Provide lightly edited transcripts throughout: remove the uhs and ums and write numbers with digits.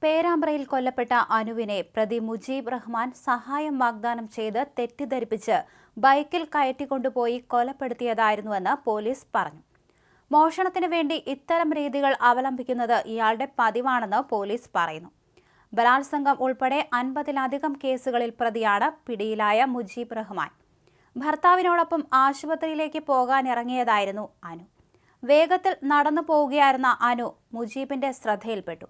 പേരാമ്പ്രയിൽ കൊല്ലപ്പെട്ട അനുവിനെ പ്രതി മുജീബ് റഹ്മാൻ സഹായം വാഗ്ദാനം ചെയ്ത് തെറ്റിദ്ധരിപ്പിച്ച് ബൈക്കിൽ കയറ്റിക്കൊണ്ടുപോയി കൊലപ്പെടുത്തിയതായിരുന്നുവെന്ന് പോലീസ് പറഞ്ഞു. മോഷണത്തിനു വേണ്ടി ഇത്തരം രീതികൾ അവലംബിക്കുന്നത് ഇയാളുടെ പതിവാണെന്ന് പോലീസ് പറയുന്നു. ബലാത്സംഗം ഉൾപ്പെടെ 50-ലധികം കേസുകളിൽ പ്രതിയാണ് പിടിയിലായ മുജീബ് റഹ്മാൻ. ഭർത്താവിനോടൊപ്പം ആശുപത്രിയിലേക്ക് പോകാനിറങ്ങിയതായിരുന്നു അനു. വേഗത്തിൽ നടന്നു പോവുകയായിരുന്ന അനു മുജീബിന്റെ ശ്രദ്ധയിൽപ്പെട്ടു.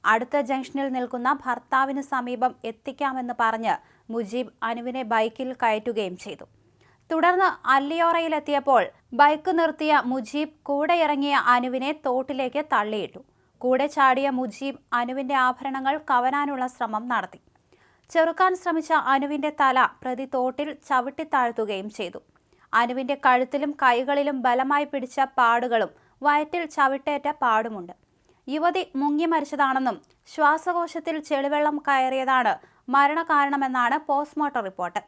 അടുത്ത ജംഗ്ഷനിൽ നിൽക്കുന്ന ഭർത്താവിന് സമീപം എത്തിക്കാമെന്ന് പറഞ്ഞ് മുജീബ് അനുവിനെ ബൈക്കിൽ കയറ്റുകയും ചെയ്തു. തുടർന്ന് അല്ലിയോറയിലെത്തിയപ്പോൾ ബൈക്ക് നിർത്തിയ മുജീബ് കൂടെ ഇറങ്ങിയ അനുവിനെ തോട്ടിലേക്ക് തള്ളിയിട്ടു. കൂടെ ചാടിയ മുജീബ് അനുവിന്റെ ആഭരണങ്ങൾ കവരാനുള്ള ശ്രമം നടത്തി. ചെറുക്കാൻ ശ്രമിച്ച അനുവിന്റെ തല പ്രതി തോട്ടിൽ ചവിട്ടിത്താഴ്ത്തുകയും ചെയ്തു. അനുവിന്റെ കഴുത്തിലും കൈകളിലും ബലമായി പിടിച്ച പാടുകളും വയറ്റിൽ ചവിട്ടേറ്റ പാടുമുണ്ട്. യുവതി മുങ്ങി മരിച്ചതാണെന്നും ശ്വാസകോശത്തിൽ ചെളിവെള്ളം കയറിയതാണ് മരണകാരണമെന്നാണ് പോസ്റ്റ്മോർട്ടം റിപ്പോർട്ട്.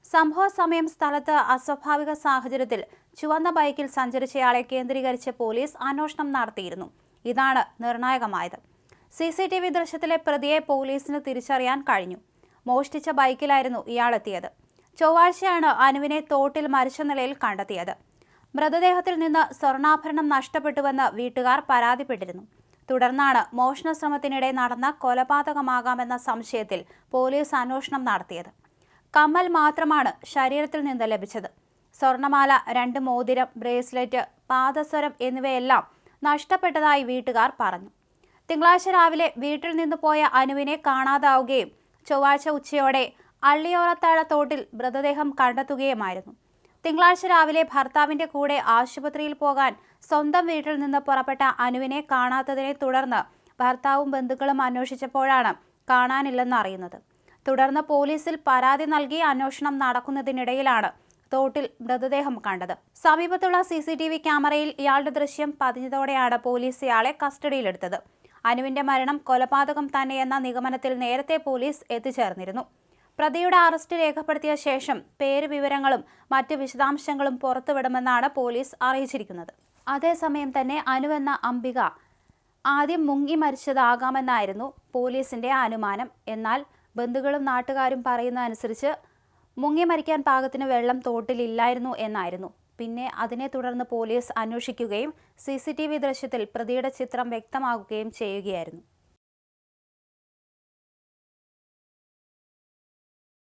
സംഭവ സമയം സ്ഥലത്ത് അസ്വാഭാവിക സാഹചര്യത്തിൽ ചുവന്ന ബൈക്കിൽ സഞ്ചരിച്ചയാളെ കേന്ദ്രീകരിച്ച് പോലീസ് അന്വേഷണം നടത്തിയിരുന്നു. ഇതാണ് നിർണായകമായത്. CCTV ദൃശ്യത്തിലെ പ്രതിയെ പോലീസിന് തിരിച്ചറിയാൻ കഴിഞ്ഞു. മോഷ്ടിച്ച ബൈക്കിലായിരുന്നു ഇയാളെത്തിയത്. ചൊവ്വാഴ്ചയാണ് അനുവിനെ തോട്ടിൽ മരിച്ച നിലയിൽ കണ്ടെത്തിയത്. മൃതദേഹത്തിൽ നിന്ന് സ്വർണ്ണാഭരണം നഷ്ടപ്പെട്ടുവെന്ന് വീട്ടുകാർ പരാതിപ്പെട്ടിരുന്നു. തുടർന്നാണ് മോഷണ ശ്രമത്തിനിടെ നടന്ന കൊലപാതകമാകാമെന്ന സംശയത്തിൽ പോലീസ് അന്വേഷണം നടത്തിയത്. കമ്മൽ മാത്രമാണ് ശരീരത്തിൽ നിന്ന് ലഭിച്ചത്. സ്വർണമാല, 2 മോതിരം, ബ്രേസ്ലെറ്റ്, പാദസരം എന്നിവയെല്ലാം നഷ്ടപ്പെട്ടതായി വീട്ടുകാർ പറഞ്ഞു. തിങ്കളാഴ്ച രാവിലെ വീട്ടിൽ നിന്ന് പോയ അനുവിനെ കാണാതാവുകയും ചൊവ്വാഴ്ച ഉച്ചയോടെ അള്ളിയോറത്താഴ തോട്ടിൽ മൃതദേഹം കണ്ടെത്തുകയുമായിരുന്നു. തിങ്കളാഴ്ച രാവിലെ ഭർത്താവിന്റെ കൂടെ ആശുപത്രിയിൽ പോകാൻ സ്വന്തം വീട്ടിൽ നിന്ന് പുറപ്പെട്ട അനുവിനെ കാണാത്തതിനെ തുടർന്ന് ഭർത്താവും ബന്ധുക്കളും അന്വേഷിച്ചപ്പോഴാണ് കാണാനില്ലെന്ന് അറിയുന്നത്. തുടർന്ന് പോലീസിൽ പരാതി നൽകി അന്വേഷണം നടക്കുന്നതിനിടയിലാണ് തോട്ടിൽ മൃതദേഹം കണ്ടത്. സമീപത്തുള്ള CCTV ക്യാമറയിൽ ഇയാളുടെ ദൃശ്യം പതിഞ്ഞതോടെയാണ് പോലീസ് ഇയാളെ കസ്റ്റഡിയിലെടുത്തത്. അനുവിന്റെ മരണം കൊലപാതകം തന്നെയെന്ന നിഗമനത്തിൽ നേരത്തെ പോലീസ് എത്തിച്ചേർന്നിരുന്നു. പ്രതിയുടെ അറസ്റ്റ് രേഖപ്പെടുത്തിയ ശേഷം പേര്, വിവരങ്ങളും മറ്റ് വിശദാംശങ്ങളും പുറത്തുവിടുമെന്നാണ് പോലീസ് അറിയിച്ചിരിക്കുന്നത്. അതേസമയം തന്നെ അനുവെന്ന അംബിക ആദ്യം മുങ്ങി മരിച്ചതാകാമെന്നായിരുന്നു പോലീസിന്റെ അനുമാനം. എന്നാൽ ബന്ധുക്കളും നാട്ടുകാരും പറയുന്ന അനുസരിച്ച് മുങ്ങി മരിക്കാൻ പാകത്തിന് വെള്ളം തോട്ടിലില്ലായിരുന്നു എന്നായിരുന്നു. പിന്നെ അതിനെ തുടർന്ന് പോലീസ് അന്വേഷിക്കുകയും CCTV ദൃശ്യത്തിൽ പ്രതിയുടെ ചിത്രം വ്യക്തമാകുകയും ചെയ്യുകയായിരുന്നു.